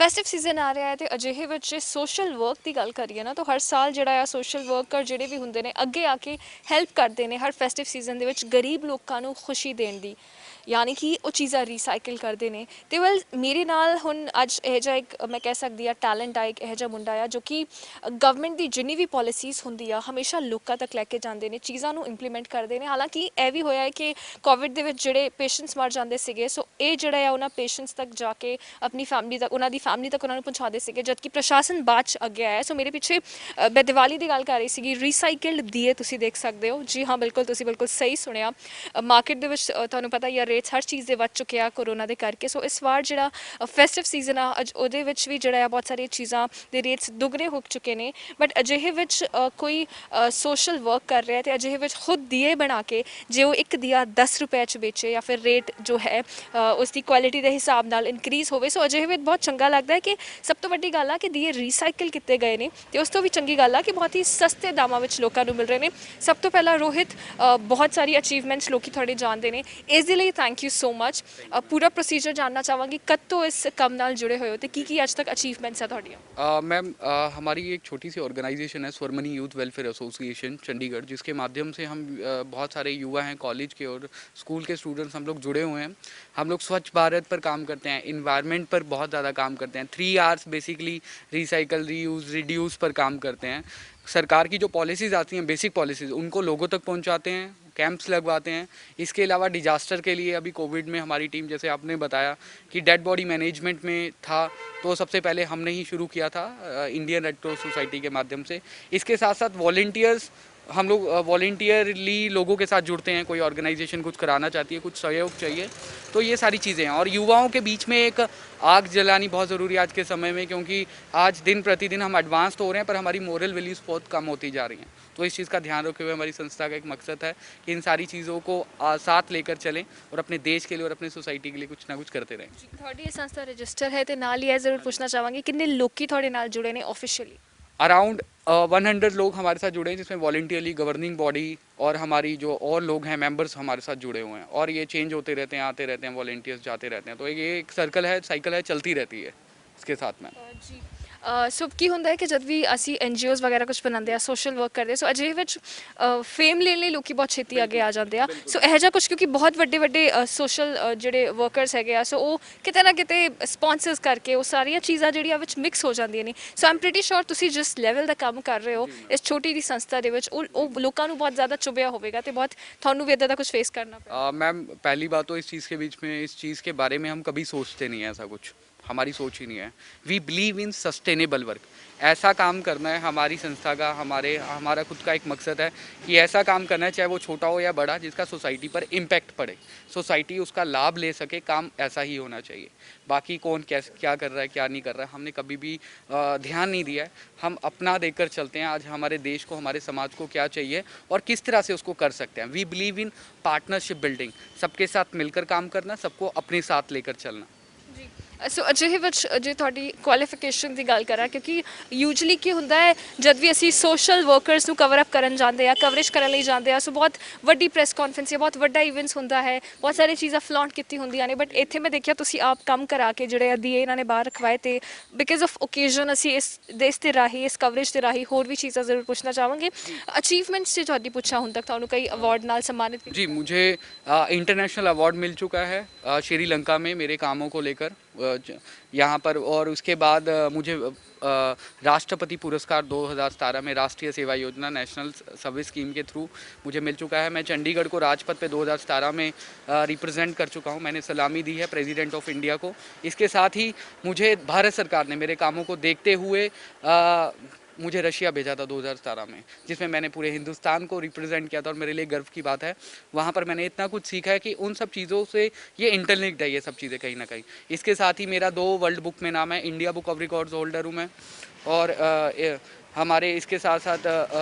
Festive season ਆ ਰਿਹਾ ਹੈ ਤੇ ਅਜਿਹੇ ਵਿੱਚ ਸੋਸ਼ਲ ਵਰਕ ਦੀ ਗੱਲ ਕਰੀਏ ਨਾ ਤਾਂ ਹਰ ਸਾਲ ਜਿਹੜਾ ਆ ਸੋਸ਼ਲ ਵਰਕਰ ਜਿਹੜੇ ਵੀ ਹੁੰਦੇ ਨੇ ਅੱਗੇ ਆ ਕੇ ਹੈਲਪ ਕਰਦੇ ਨੇ ਹਰ ਫੈਸਟਿਵ ਸੀਜ਼ਨ ਦੇ ਵਿੱਚ ਗਰੀਬ ਲੋਕਾਂ ਨੂੰ ਖੁਸ਼ੀ ਦੇਣ ਦੀ। ਯਾਨੀ ਕਿ ਉਹ ਚੀਜ਼ਾਂ ਰੀਸਾਈਕਲ ਕਰਦੇ ਨੇ ਤੇ ਵੈਲ ਮੇਰੇ ਨਾਲ ਹੁਣ ਅੱਜ ਇਹ ਜਿਹਾ ਇੱਕ ਮੈਂ ਕਹਿ ਸਕਦੀ ਆ ਟੈਲੈਂਟ ਆ, ਇੱਕ ਇਹ ਜਿਹਾ ਮੁੰਡਾ ਆ ਜੋ ਕਿ ਗਵਰਨਮੈਂਟ ਦੀ ਜਿੰਨੀ ਵੀ ਪਾਲਿਸੀਜ਼ ਹੁੰਦੀ ਆ ਹਮੇਸ਼ਾ ਲੋਕਾਂ ਤੱਕ ਲੈ ਕੇ ਜਾਂਦੇ ਨੇ, ਚੀਜ਼ਾਂ ਨੂੰ ਇੰਪਲੀਮੈਂਟ ਕਰਦੇ ਨੇ। ਹਾਲਾਂਕਿ ਇਹ ਵੀ ਹੋਇਆ ਹੈ ਕਿ ਕੋਵਿਡ ਦੇ ਵਿੱਚ ਜਿਹੜੇ ਪੇਸ਼ੈਂਟਸ ਮਰ ਜਾਂਦੇ ਸੀਗੇ, ਸੋ ਇਹ ਜਿਹੜਾ ਆ ਉਹਨਾਂ ਪੇਸ਼ੈਂਟਸ ਤੱਕ ਜਾ ਕੇ ਆਪਣੀ ਫੈਮਿਲੀ ਤੱਕ, ਉਹਨਾਂ ਦੀ ਫੈਮਿਲੀ ਤੱਕ ਉਹਨਾਂ ਨੂੰ ਪਹੁੰਚਾਉਂਦੇ ਸੀਗੇ, ਜਦਕਿ ਪ੍ਰਸ਼ਾਸਨ ਬਾਅਦ 'ਚ ਅੱਗੇ ਆਇਆ। ਸੋ ਮੇਰੇ ਪਿੱਛੇ ਮੈਂ ਦੀਵਾਲੀ ਦੀ ਗੱਲ ਕਰ ਰਹੀ ਸੀਗੀ, ਰੀਸਾਈਕਲਡ ਦੀਏ ਤੁਸੀਂ ਦੇਖ ਸਕਦੇ ਹੋ। ਜੀ ਹਾਂ, ਬਿਲਕੁਲ ਤੁਸੀਂ ਬਿਲਕੁਲ ਸਹੀ ਸੁਣਿਆ। ਮਾਰਕੀਟ ਦੇ ਵਿੱਚ ਤੁਹਾਨੂੰ ਪਤਾ ਹੀ ਆ ਰੇਟਸ ਹਰ ਚੀਜ਼ ਦੇ ਵੱਧ ਚੁੱਕੇ ਆ ਕੋਰੋਨਾ ਦੇ ਕਰਕੇ। ਸੋ ਇਸ ਵਾਰ ਜਿਹੜਾ ਫੈਸਟਿਵ ਸੀਜ਼ਨ ਆ ਉਹਦੇ ਵਿੱਚ ਵੀ ਜਿਹੜਾ ਆ ਬਹੁਤ ਸਾਰੀਆਂ ਚੀਜ਼ਾਂ ਦੇ ਰੇਟਸ ਦੁੱਗਣੇ ਹੋ ਚੁੱਕੇ ਨੇ। ਬਟ ਅਜਿਹੇ ਵਿੱਚ ਕੋਈ ਸੋਸ਼ਲ ਵਰਕ ਕਰ ਰਿਹਾ ਤੇ ਅਜਿਹੇ ਵਿੱਚ ਖੁਦ ਦੀਏ ਬਣਾ ਕੇ ਜੇ ਉਹ ਇੱਕ ਦੀਆ 10 ਰੁਪਏ 'ਚ ਵੇਚੇ ਜਾਂ ਫਿਰ ਰੇਟ ਜੋ ਹੈ ਉਸ ਦੀ ਕੁਆਲਿਟੀ ਦੇ ਹਿਸਾਬ ਨਾਲ ਇਨਕਰੀਜ਼ ਹੋਵੇ, ਸੋ ਅਜਿਹੇ ਵਿੱਚ ਬਹੁਤ ਚੰਗਾ ਲੱਗਦਾ ਹੈ ਕਿ ਸਭ ਤੋਂ ਵੱਡੀ ਗੱਲ ਆ ਕਿ ਦੀਏ ਰੀਸਾਈਕਲ ਕੀਤੇ ਗਏ ਨੇ ਤੇ ਉਸ ਤੋਂ ਵੀ ਚੰਗੀ ਗੱਲ ਆ ਕਿ ਬਹੁਤ ਹੀ ਸਸਤੇ ਦਾਮਾਂ ਵਿੱਚ ਲੋਕਾਂ ਨੂੰ ਮਿਲ ਰਹੇ ਨੇ। ਸਭ ਤੋਂ ਪਹਿਲਾਂ ਰੋਹਿਤ, ਬਹੁਤ ਸਾਰੀ ਅਚੀਵਮੈਂਟਸ ਲੋਕੀ ਤੁਹਾਡੇ ਜਾਣਦੇ ਨੇ, ਇਸ ਦੇ ਲਈ ਥੈਂਕ ਯੂ ਸੋ ਮਚ। ਪੂਰਾ ਪ੍ਰੋਸੀਜਰ ਜਾਣਨਾ ਚਾਹਾਂਗੀ, कब तो इस काम नाल जुड़े हुए हो तो की आज तक अचीवमेंट्स है ਤੁਹਾਡੀਆਂ? मैम, हमारी एक छोटी सी ऑर्गेनाइजेशन है स्वरमनी यूथ वेलफेयर एसोसिएशन चंडीगढ़, जिसके माध्यम से हम बहुत सारे युवा हैं, कॉलेज के और स्कूल के स्टूडेंट्स हम लोग जुड़े हुए हैं। हम लोग स्वच्छ भारत पर काम करते हैं, इन्वायरमेंट पर बहुत ज़्यादा काम करते हैं। 3 hours basically recycle, reuse, reduce पर काम करते हैं। सरकार की जो पॉलिसीज़ आती हैं, बेसिक पॉलिसीज़, उनको लोगों तक पहुंचाते हैं, कैंप्स लगवाते हैं। इसके अलावा डिजास्टर के लिए अभी कोविड में हमारी टीम, जैसे आपने बताया कि डेड बॉडी मैनेजमेंट में था, तो सबसे पहले हमने ही शुरू किया था इंडियन रेड क्रॉस सोसाइटी के माध्यम से। इसके साथ साथ वॉलंटियर्स, हम लोग वॉलंटियरली लोगों के साथ जुड़ते हैं। कोई ऑर्गेनाइजेशन कुछ कराना चाहती है, कुछ सहयोग चाहिए, तो ये सारी चीज़ें हैं। और युवाओं के बीच में एक आग जलानी बहुत ज़रूरी है आज के समय में, क्योंकि आज दिन प्रतिदिन हम एडवांस तो हो रहे हैं पर हमारी मोरल वैल्यूज़ बहुत कम होती जा रही हैं। तो इस चीज़ का ध्यान रखे हुए हमारी संस्था का एक मकसद है कि इन सारी चीज़ों को साथ लेकर चलें और अपने देश के लिए और अपनी सोसाइटी के लिए कुछ ना कुछ करते रहें। ਤੁਹਾਡੀ ਇਹ ਸੰਸਥਾ ਰਜਿਸਟਰ ਹੈ ਤੇ ਨਾਲ ਹੀ ਇਹ ਜ਼ਰੂਰ ਪੁੱਛਣਾ ਚਾਹਾਂਗੀ ਕਿੰਨੇ ਲੋਕੀ ਤੁਹਾਡੇ ਨਾਲ ਜੁੜੇ ਨੇ ਆਫੀਸ਼ੀਅਲੀ? अराउंड 100 लोग हमारे साथ जुड़े हैं, जिसमें वॉलंटियरली गवर्निंग बॉडी और हमारी जो और लोग हैं मेंबर्स हमारे साथ जुड़े हुए हैं। और ये चेंज होते रहते हैं, आते रहते हैं, वॉलंटियर्स जाते रहते हैं। तो ये एक सर्कल है, साइकिल है, चलती रहती है इसके साथ में। ਜੀ ਸੋ ਕੀ ਹੁੰਦਾ ਹੈ ਕਿ ਜਦ ਵੀ ਅਸੀਂ NGOs ਵਗੈਰਾ ਕੁਝ ਬਣਾਉਂਦੇ ਆ, ਸੋਸ਼ਲ ਵਰਕ ਕਰਦੇ, ਸੋ ਅਜਿਹੇ ਵਿੱਚ ਫੇਮ ਲੈਣ ਲਈ ਲੋਕੀ ਬਹੁਤ ਛੇਤੀ ਅੱਗੇ ਆ ਜਾਂਦੇ ਆ। ਸੋ ਇਹੋ ਜਿਹਾ ਕੁਝ, ਕਿਉਂਕਿ ਬਹੁਤ ਵੱਡੇ ਵੱਡੇ ਸੋਸ਼ਲ ਜਿਹੜੇ ਵਰਕਰਸ ਹੈਗੇ ਆ, ਸੋ ਉਹ ਕਿਤੇ ਨਾ ਕਿਤੇ ਸਪਾਂਸਰਸ ਕਰਕੇ ਉਹ ਸਾਰੀਆਂ ਚੀਜ਼ਾਂ ਜਿਹੜੀਆਂ ਵਿੱਚ ਮਿਕਸ ਹੋ ਜਾਂਦੀਆਂ ਨੇ। ਸੋ ਆਮ ਪ੍ਰੀਟੀ ਸ਼ੋਰ ਤੁਸੀਂ ਜਿਸ ਲੈਵਲ ਦਾ ਕੰਮ ਕਰ ਰਹੇ ਹੋ ਇਸ ਛੋਟੀ ਦੀ ਸੰਸਥਾ ਦੇ ਵਿੱਚ, ਉਹ ਲੋਕਾਂ ਨੂੰ ਬਹੁਤ ਜ਼ਿਆਦਾ ਚੁਭਿਆ ਹੋਵੇਗਾ ਤੇ ਬਹੁਤ ਤੁਹਾਨੂੰ ਵੀ ਇੱਦਾਂ ਦਾ ਕੁਝ ਫੇਸ ਕਰਨਾ ਪਿਆ। मैम, पहली बात तो इस चीज़ के बीच में, इस चीज़ के बारे में हम कभी सोचते नहीं हैं, ऐसा कुछ हमारी सोच ही नहीं है। We believe in sustainable work. ऐसा काम करना है हमारी संस्था का, हमारा खुद का एक मकसद है कि ऐसा काम करना है, चाहे वो छोटा हो या बड़ा, जिसका सोसाइटी पर इम्पैक्ट पड़े, सोसाइटी उसका लाभ ले सके। काम ऐसा ही होना चाहिए। बाकी कौन क्या कर रहा है, क्या नहीं कर रहा है, हमने कभी भी ध्यान नहीं दिया है। हम अपना देकर चलते हैं। आज हमारे देश को, हमारे समाज को क्या चाहिए और किस तरह से उसको कर सकते हैं। We believe in partnership building, सबके साथ मिलकर काम करना, सबको अपने साथ लेकर चलना। ਸੋ ਅਜਿਹੇ ਵਿੱਚ ਜੇ ਤੁਹਾਡੀ ਕੁਆਲੀਫਿਕੇਸ਼ਨ ਦੀ ਗੱਲ ਕਰਾਂ, ਕਿਉਂਕਿ ਯੂਜੂਲੀ ਕੀ ਹੁੰਦਾ ਹੈ ਜਦ ਵੀ ਅਸੀਂ ਸੋਸ਼ਲ ਵਰਕਰਸ ਨੂੰ ਕਵਰ ਅਪ ਕਰਨ ਜਾਂਦੇ ਆ, ਕਵਰੇਜ ਕਰਨ ਲਈ ਜਾਂਦੇ ਆ, ਸੋ ਬਹੁਤ ਵੱਡੀ ਪ੍ਰੈਸ ਕਾਨਫਰੰਸ ਜਾਂ ਬਹੁਤ ਵੱਡਾ ਇਵੈਂਟਸ ਹੁੰਦਾ ਹੈ, ਬਹੁਤ ਸਾਰੀ ਚੀਜ਼ਾਂ ਫਲੌਂਟ ਕੀਤੀ ਹੁੰਦੀਆਂ ਨੇ। ਬਟ ਇੱਥੇ ਮੈਂ ਦੇਖਿਆ ਤੁਸੀਂ ਆਪ ਕੰਮ ਕਰਾ ਕੇ ਜਿਹੜੇ ਆ ਦੀਏ ਇਹਨਾਂ ਨੇ ਬਾਹਰ ਰਖਵਾਏ ਤੇ ਬਿਕਾਜ਼ ਆਫ ਓਕੇਜ਼ਨ ਅਸੀਂ ਇਸ ਦੇਸ਼ ਦੇ ਰਾਹੀਂ, ਇਸ ਕਵਰੇਜ ਦੇ ਰਾਹੀਂ ਹੋਰ ਵੀ ਚੀਜ਼ਾਂ ਜ਼ਰੂਰ ਪੁੱਛਣਾ ਚਾਹਾਂਗੇ। ਅਚੀਵਮੈਂਟਸ ਜੇ ਤੁਹਾਡੀ ਪੁੱਛਾਂ ਹੁਣ ਤੱਕ ਤੁਹਾਨੂੰ ਕਈ ਅਵਾਰਡ ਨਾਲ सम्मानित? जी, मुझे इंटरनेशनल अवार्ड मिल चुका है श्रीलंका में मेरे कामों को लेकर यहाँ पर। और उसके बाद मुझे राष्ट्रपति पुरस्कार 2017 में राष्ट्रीय सेवा योजना नेशनल सर्विस स्कीम के थ्रू मुझे मिल चुका है। मैं चंडीगढ़ को राजपथ पे 2017 में रिप्रेजेंट कर चुका हूँ। मैंने सलामी दी है प्रेसिडेंट ऑफ इंडिया को। इसके साथ ही मुझे भारत सरकार ने मेरे कामों को देखते हुए मुझे रशिया भेजा था 2017 में, जिसमें मैंने पूरे हिंदुस्तान को रिप्रेजेंट किया था। और मेरे लिए गर्व की बात है, वहाँ पर मैंने इतना कुछ सीखा है कि उन सब चीज़ों से ये इंटरलिंक्ड है, ये सब चीज़ें कहीं ना कहीं। इसके साथ ही मेरा 2 वर्ल्ड बुक में नाम है, India book of records holder हूँ मैं। और हमारे इसके साथ साथ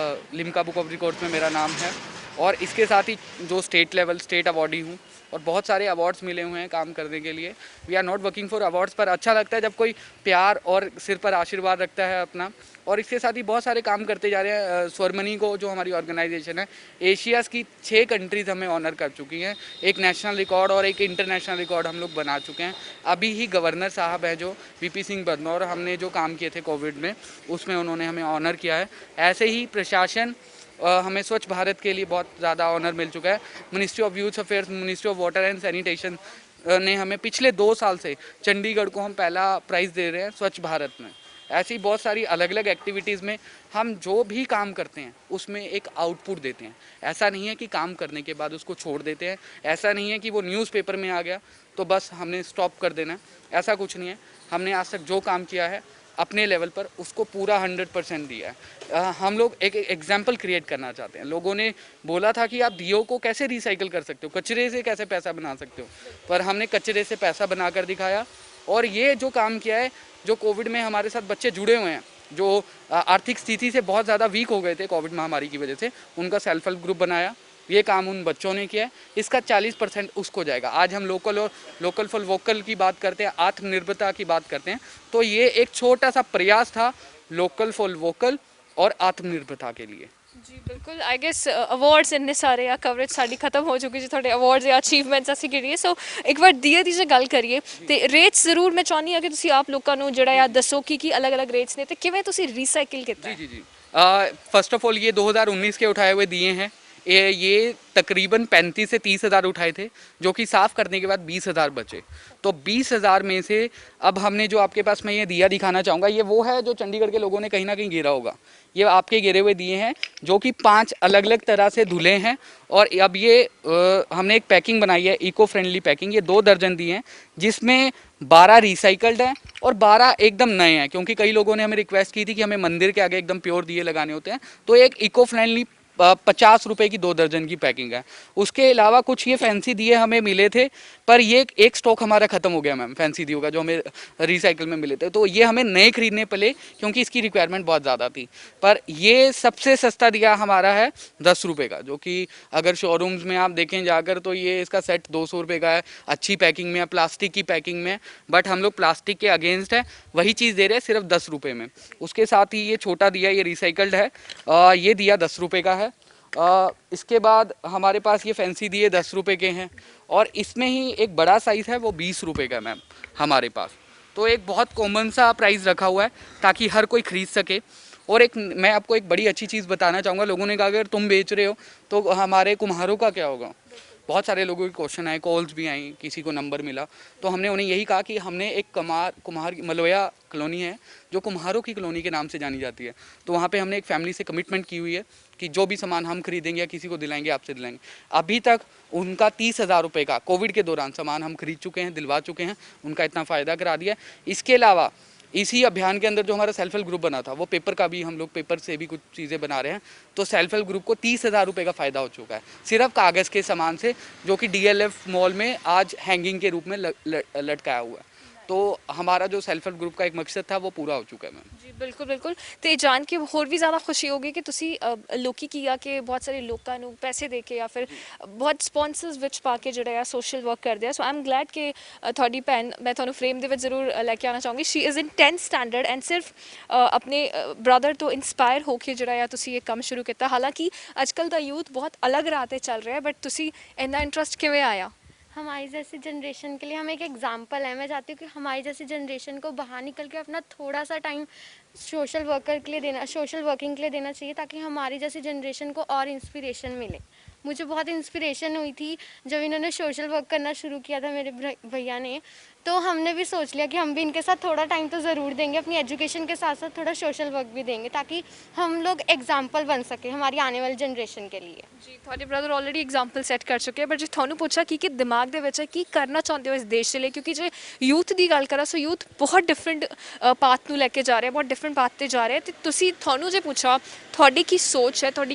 लिम्का बुक ऑफ रिकॉर्ड्स में मेरा नाम है। और इसके साथ ही जो स्टेट लेवल स्टेट अवार्डी हूँ, और बहुत सारे अवार्ड्स मिले हुए हैं काम करने के लिए। We are not working for awards, पर अच्छा लगता है जब कोई प्यार और सिर पर आशीर्वाद रखता है अपना। और इसके साथ ही बहुत सारे काम करते जा रहे हैं। स्वरमनी को, जो हमारी ऑर्गेनाइजेशन है, एशियाज़ की 6 कंट्रीज़ हमें ऑनर कर चुकी हैं। एक नेशनल रिकॉर्ड और एक इंटरनेशनल रिकॉर्ड हम लोग बना चुके हैं। अभी ही गवर्नर साहब हैं जो वीपी सिंह बदनौर, हमने जो काम किए थे कोविड में, उसमें उन्होंने हमें ऑनर किया है। ऐसे ही प्रशासन, हमें स्वच्छ भारत के लिए बहुत ज़्यादा ऑनर मिल चुका है। Ministry of youth affairs, ministry of water and sanitation ने हमें पिछले 2 साल से चंडीगढ़ को हम पहला प्राइज़ दे रहे हैं स्वच्छ भारत में। ऐसी बहुत सारी अलग अलग एक्टिविटीज़ में हम जो भी काम करते हैं उसमें एक आउटपुट देते हैं। ऐसा नहीं है कि काम करने के बाद उसको छोड़ देते हैं, ऐसा नहीं है कि वो न्यूज़पेपर में आ गया तो बस हमने स्टॉप कर देना है, ऐसा कुछ नहीं है। हमने आज तक जो काम किया है अपने लेवल पर उसको पूरा 100% दिया है। हम लोग एक एग्जाम्पल क्रिएट करना चाहते हैं। लोगों ने बोला था कि आप दियो को कैसे रिसाइकिल कर सकते हो, कचरे से कैसे पैसा बना सकते हो, पर हमने कचरे से पैसा बनाकर दिखाया। और ये जो काम किया है, जो कोविड में हमारे साथ बच्चे जुड़े हुए हैं, जो आर्थिक स्थिति से बहुत ज़्यादा वीक हो गए थे कोविड महामारी की वजह से, उनका सेल्फ हेल्प ग्रुप बनाया, ये काम उन बच्चों ने किया है। इसका 40% उसको जाएगा। आज हम लोकल फॉर वोकल की बात करते हैं, आत्मनिर्भरता की बात करते हैं, तो ये एक छोटा सा प्रयास था लोकल फॉर वोकल और आत्मनिर्भरता के लिए। ਜੀ ਬਿਲਕੁਲ ਆਈ ਗੈਸ ਅਵਾਰਡਸ ਇੰਨੇ ਸਾਰੇ ਆ, ਕਵਰੇਜ ਸਾਡੀ ਖਤਮ ਹੋ ਚੁੱਕੀ ਜੀ ਤੁਹਾਡੇ ਅਵਾਰਡਸ ਜਾਂ ਅਚੀਵਮੈਂਟਸ ਅਸੀਂ ਗਿਣੀਏ। ਸੋ ਇੱਕ ਵਾਰ ਦੀਏ ਦੀ ਜੇ ਗੱਲ ਕਰੀਏ ਤੇ ਰੇਟਸ ਜ਼ਰੂਰ ਮੈਂ ਚਾਹੁੰਦੀ ਹਾਂ ਕਿ ਤੁਸੀਂ ਆਪ ਲੋਕਾਂ ਨੂੰ ਜਿਹੜਾ ਆ ਦੱਸੋ ਕੀ ਅਲੱਗ-ਅਲੱਗ ਰੇਟਸ ਨੇ ਤੇ ਕਿਵੇਂ ਤੁਸੀਂ ਰੀਸਾਈਕਲ ਕੀਤਾ ਹੈ। जी। फर्स्ट ऑफ ऑल ये 2019 के उठाए हुए दिए हैं। ये तकरीबन 35 से 30 हज़ार उठाए थे, जो कि साफ़ करने के बाद 20 हज़ार बचे। तो 20 हज़ार में से अब हमने जो आपके पास मैं ये दिया दिखाना चाहूँगा, ये वो है जो चंडीगढ़ के लोगों ने कहीं ना कहीं गिरा होगा। ये आपके गिरे हुए दिए हैं जो कि 5 अलग अलग तरह से धुले हैं। और अब ये हमने एक पैकिंग बनाई है, इको फ्रेंडली पैकिंग। ये 2 दर्जन दिए हैं, जिसमें 12 रिसाइकल्ड हैं और 12 एकदम नए हैं, क्योंकि कई लोगों ने हमें रिक्वेस्ट की थी कि हमें मंदिर के आगे एकदम प्योर दिए लगाने होते हैं। तो एक इको फ्रेंडली 50 रुपए की 2 दर्जन की पैकिंग है। उसके अलावा कुछ ये फैंसी दिए हमें मिले थे, पर ये एक स्टॉक हमारा ख़त्म हो गया मैम, फैंसी दियों का जो हमें रिसाइकिल में मिले थे। तो ये हमें नए खरीदने पड़े क्योंकि इसकी रिक्वायरमेंट बहुत ज़्यादा थी। पर ये सबसे सस्ता दिया हमारा है 10 रुपये का, जो कि अगर शोरूम्स में आप देखें जाकर तो ये इसका सेट 200 रुपये का है, अच्छी पैकिंग में है, प्लास्टिक की पैकिंग में। बट हम लोग प्लास्टिक के अगेंस्ट है, वही चीज़ दे रहे हैं सिर्फ 10 रुपये में। उसके साथ ही ये छोटा दिया, ये रिसाइकल्ड है, ये दिया 10 रुपये का है। इसके बाद हमारे पास ये फैंसी दिए 10 रुपये के हैं, और इसमें ही एक बड़ा साइज़ है वो 20 रुपये का है मैम हमारे पास। तो एक बहुत कॉमन सा प्राइस रखा हुआ है ताकि हर कोई ख़रीद सके। और एक मैं आपको एक बड़ी अच्छी चीज़ बताना चाहूँगा। लोगों ने कहा अगर तुम बेच रहे हो तो हमारे कुम्हारों का क्या होगा। बहुत सारे लोगों के क्वेश्चन आए, कॉल्स भी आई, किसी को नंबर मिला, तो हमने उन्हें यही कहा कि हमने एक कुम्हार मलोया कॉलोनी है जो कुम्हारों की कॉलोनी के नाम से जानी जाती है। तो वहाँ पे हमने एक फैमिली से कमिटमेंट की हुई है कि जो भी सामान हम खरीदेंगे या किसी को दिलाएंगे, आपसे दिलाएंगे। अभी तक उनका 30,000 रुपये का कोविड के दौरान सामान हम खरीद चुके हैं, दिलवा चुके हैं, उनका इतना फ़ायदा करा दिया। इसके अलावा इसी अभियान के अंदर जो हमारा सेल्फ हेल्प ग्रुप बना था, वो पेपर का भी हम लोग पेपर से भी कुछ चीज़ें बना रहे हैं। तो सेल्फ हेल्प ग्रुप को 30,000 रुपये का फ़ायदा हो चुका है सिर्फ कागज़ के सामान से, जो कि DLF मॉल में आज हैंगिंग के रूप में लटकाया हुआ है। तो हमारा जो सेल्फ हेल्प ग्रुप का एक मकसद था वो पूरा हो चुका है मैम। ਜੀ ਬਿਲਕੁਲ ਬਿਲਕੁਲ ਤੇ ਜਾਣ ਕੇ ਹੋਰ ਵੀ ਜ਼ਿਆਦਾ ਖੁਸ਼ੀ ਹੋਗੀ ਕਿ ਤੁਸੀਂ ਲੋਕੀ ਕੀ ਆ ਕਿ ਬਹੁਤ ਸਾਰੇ ਲੋਕਾਂ ਨੂੰ ਪੈਸੇ ਦੇ ਕੇ ਜਾਂ ਫਿਰ ਬਹੁਤ ਸਪਾਂਸਰਸ ਵਿੱਚ ਪਾ ਕੇ ਜਿਹੜਾ ਆ ਸੋਸ਼ਲ ਵਰਕ ਕਰਦੇ ਆ। ਸੋ ਆਈ ਐਮ ਗਲੈਡ ਕਿ ਤੁਹਾਡੀ ਭੈਣ, ਮੈਂ ਤੁਹਾਨੂੰ ਫਰੇਮ ਦੇ ਵਿੱਚ ਜ਼ਰੂਰ ਲੈ ਕੇ ਆਉਣਾ ਚਾਹੂੰਗੀ, she is in 10th standard and ਸਿਰਫ ਆਪਣੇ ਬ੍ਰਦਰ ਤੋਂ ਇਨਸਪਾਇਰ ਹੋ ਕੇ ਜਿਹੜਾ ਆ ਤੁਸੀਂ ਇਹ ਕੰਮ ਸ਼ੁਰੂ ਕੀਤਾ। ਹਾਲਾਂਕਿ ਅੱਜ ਕੱਲ੍ਹ ਦਾ ਯੂਥ ਬਹੁਤ ਅਲੱਗ ਰਾਹ 'ਤੇ ਚੱਲ ਰਿਹਾ, ਬਟ ਤੁਸੀਂ ਇੰਨਾ ਇੰਟਰਸਟ ਕਿਵੇਂ आया। हमारी जैसी जनरेशन के लिए हम एक एग्जांपल है। मैं चाहती हूँ कि हमारी जैसी जनरेशन को बाहर निकल के अपना थोड़ा सा टाइम सोशल वर्किंग के लिए देना चाहिए, ताकि हमारी जैसी जनरेशन को और इंस्पिरेशन मिले। मुझे बहुत इंस्पिरेशन हुई थी जब इन्होंने सोशल वर्क करना शुरू किया था मेरे भैया ने। तो हमने भी सोच लिया कि हम भी इनके साथ थोड़ा टाइम तो ज़रूर देंगे, अपनी एजुकेशन के साथ साथ थोड़ा सोशल वर्क भी देंगे, ताकि हम लोग एग्जाम्पल बन सके हमारी आने वाली जनरेशन के लिए। ਜੀ ਤੁਹਾਡੇ ਬ੍ਰਦਰ ਆਲਰੇਡੀ ਐਗਜ਼ਾਮਪਲ ਸੈੱਟ ਕਰ ਚੁੱਕੇ, ਬਟ ਜੇ ਤੁਹਾਨੂੰ ਪੁੱਛਾ ਕੀ ਦਿਮਾਗ ਦੇ ਵਿੱਚ ਹੈ, ਕੀ ਕਰਨਾ ਚਾਹੁੰਦੇ ਹੋ ਇਸ ਦੇਸ਼ ਦੇ ਲਈ, ਕਿਉਂਕਿ ਜੇ ਯੂਥ ਦੀ ਗੱਲ ਕਰਾਂ ਸੋ ਯੂਥ ਬਹੁਤ ਡਿਫਰੈਂਟ ਪਾਥ ਨੂੰ ਲੈ ਕੇ ਜਾ ਰਿਹਾ, ਬਹੁਤ ਡਿਫਰੈਂਟ ਪਾਥ ਤੇ ਜਾ ਰਿਹਾ। ਤੇ ਤੁਸੀਂ ਤੁਹਾਨੂੰ ਜੇ ਪੁੱਛਾ ਤੁਹਾਡੀ ਕੀ ਸੋਚ ਹੈ, ਤੁਹਾਡੀ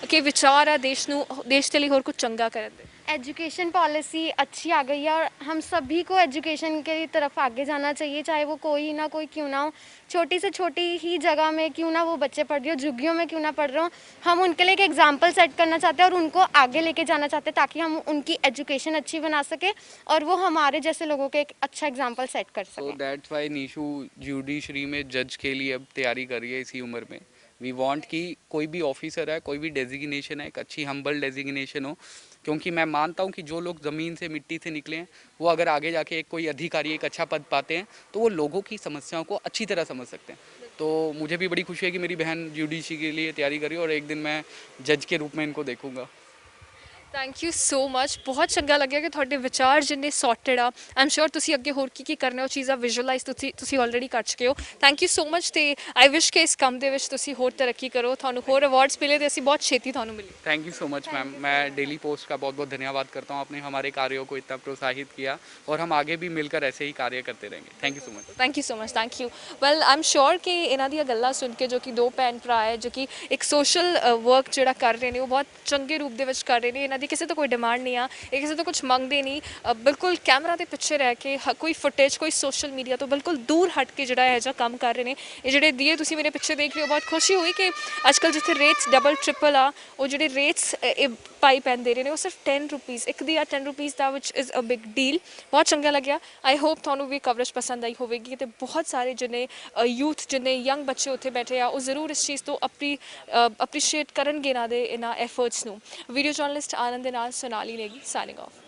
ਕੀ ਵਿਚਾਰ ਹੈ ਦੇਸ਼ ਦੇ ਲਈ ਹੋਰ ਕੁਝ ਚੰਗਾ ਕਰਨ ਦੇ। एजुकेशन पॉलिसी अच्छी आ गई है और हम सभी को एजुकेशन की तरफ आगे जाना चाहिए, चाहे वो कोई ना कोई क्यों ना हो, छोटी से छोटी ही जगह में क्यों ना वो बच्चे पढ़ रहे हो, झुग्गियों में क्यों ना पढ़ रहे हो, हम उनके लिए एक एग्जाम्पल सेट करना चाहते हैं और उनको आगे लेके जाना चाहते हैं ताकि हम उनकी एजुकेशन अच्छी बना सके और वो हमारे जैसे लोगों के एक अच्छा एग्जाम्पल सेट कर सो सकें। दैट्स वाई निशु जुडिशरी में जज के लिए अब तैयारी कर रही है इसी उम्र में। वी वांट कि कोई भी ऑफिसर है, कोई भी डेजिग्नेशन है, एक अच्छी हम्बल डेजिग्नेशन हो, क्योंकि मैं मानता हूँ कि जो लोग ज़मीन से मिट्टी से निकले हैं वो अगर आगे जाके एक कोई अधिकारी एक अच्छा पद पाते हैं तो वो लोगों की समस्याओं को अच्छी तरह समझ सकते हैं। तो मुझे भी बड़ी खुशी है कि मेरी बहन जुडिशरी के लिए तैयारी कर रही है और एक दिन मैं जज के रूप में इनको देखूंगा। Thank you so much. ਬਹੁਤ ਚੰਗਾ ਲੱਗਿਆ ਕਿ ਤੁਹਾਡੇ ਵਿਚਾਰ ਜਿੰਨੇ ਸੌਰਟਡ ਆ। ਆਮ ਸ਼ੋਰ ਤੁਸੀਂ ਅੱਗੇ ਹੋਰ ਕੀ ਕਰਨਾ ਉਹ ਚੀਜ਼ਾਂ ਵਿਜ਼ੂਅਲਾਈਜ਼ ਤੁਸੀਂ ਆਲਰੇਡੀ ਕਰ ਚੁੱਕੇ ਹੋ। ਥੈਂਕ ਯੂ ਸੋ ਮਚ ਤੇ ਆਈ ਵਿਸ਼ ਕਿ ਇਸ ਕੰਮ ਦੇ ਵਿੱਚ ਤੁਸੀਂ ਹੋਰ ਤਰੱਕੀ ਕਰੋ, ਤੁਹਾਨੂੰ ਹੋਰ ਅਵਾਰਡਸ ਮਿਲੇ ਤੇ ਅਸੀਂ ਬਹੁਤ ਛੇਤੀ ਤੁਹਾਨੂੰ ਮਿਲੇ। Thank you so much ma'am. मैं डेली पोस्ट का बहुत बहुत धन्यवाद करता हूँ, आपने हमारे कार्यों को इतना प्रोत्साहित किया और हम आगे भी मिलकर ऐसे ही कार्य करते रहेंगे। Thank you so much. Thank you so much. Thank you. Well I'm sure ਕਿ ਇਹਨਾਂ ਦੀਆਂ ਗੱਲਾਂ ਸੁਣ ਕੇ ਜੋ ਕਿ ਦੋ ਭੈਣ ਭਰਾ ਹੈ ਜੋ ਕਿ ਇੱਕ ਸੋਸ਼ਲ ਵਰਕ ਜਿਹੜਾ ਕਰ ਰਹੇ ਨੇ ਉਹ ਬਹੁਤ ਚੰਗੇ ਰੂਪ ਦੇ ਵਿੱਚ ਕਰ ਰਹੇ ਨੇ। ਇਹਨਾਂ ਦੀ ਕਿਸੇ ਤੋਂ ਕੋਈ ਡਿਮਾਂਡ ਨਹੀਂ ਆ, ਇਹ ਕਿਸੇ ਤੋਂ ਕੁਝ ਮੰਗਦੇ ਨਹੀਂ। ਬਿਲਕੁਲ ਕੈਮਰਾ ਦੇ ਪਿੱਛੇ ਰਹਿ ਕੇ ਕੋਈ ਫੁਟੇਜ ਕੋਈ ਸੋਸ਼ਲ ਮੀਡੀਆ ਤੋਂ ਬਿਲਕੁਲ ਦੂਰ ਹਟ ਕੇ ਜਿਹੜਾ ਇਹੋ ਜਿਹਾ ਕੰਮ ਕਰ ਰਹੇ ਨੇ। ਇਹ ਜਿਹੜੇ ਦੀਏ ਤੁਸੀਂ ਮੇਰੇ ਪਿੱਛੇ ਦੇਖ ਰਹੇ ਹੋ, ਬਹੁਤ ਖੁਸ਼ੀ ਹੋਈ ਕਿ ਅੱਜ ਕੱਲ੍ਹ ਜਿੱਥੇ ਰੇਟਸ ਡਬਲ ਟ੍ਰਿਪਲ ਆ, ਉਹ ਜਿਹੜੇ ਰੇਟਸ ਇਹ ਪਾਈ ਪੈਨ ਦੇ ਰਹੇ ਨੇ ਉਹ ਸਿਰਫ 10 ਰੁਪੀਜ਼ ਇੱਕ ਦੀ ਆ। 10 ਰੁਪੀਜ਼ ਦਾ ਵਿਚ ਇਜ਼ ਅ ਬਿਗ ਡੀਲ। ਬਹੁਤ ਚੰਗਾ ਲੱਗਿਆ। ਆਈ ਹੋਪ ਤੁਹਾਨੂੰ ਵੀ ਕਵਰੇਜ ਪਸੰਦ ਆਈ ਹੋਵੇਗੀ ਤੇ ਬਹੁਤ ਸਾਰੇ ਜਿੰਨੇ ਯੂਥ ਜਿੰਨੇ ਯੰਗ ਬੱਚੇ ਉੱਥੇ ਬੈਠੇ ਆ ਉਹ ਜ਼ਰੂਰ ਇਸ ਚੀਜ਼ ਤੋਂ ਅਪਰੀਸ਼ੀਏਟ ਕਰਨਗੇ ਇਹਨਾਂ ਦੇ ਇਹਨਾਂ ਐਫਰਟਸ ਨੂੰ। ਵੀਡੀਓ ਜਰਨਲਿਸਟ ਆਨੰਦ ਦੇ ਨਾਲ ਸੋਨਾਲੀ ਨੇਗੀ ਸਾਈਨਿੰਗ ਆਫ।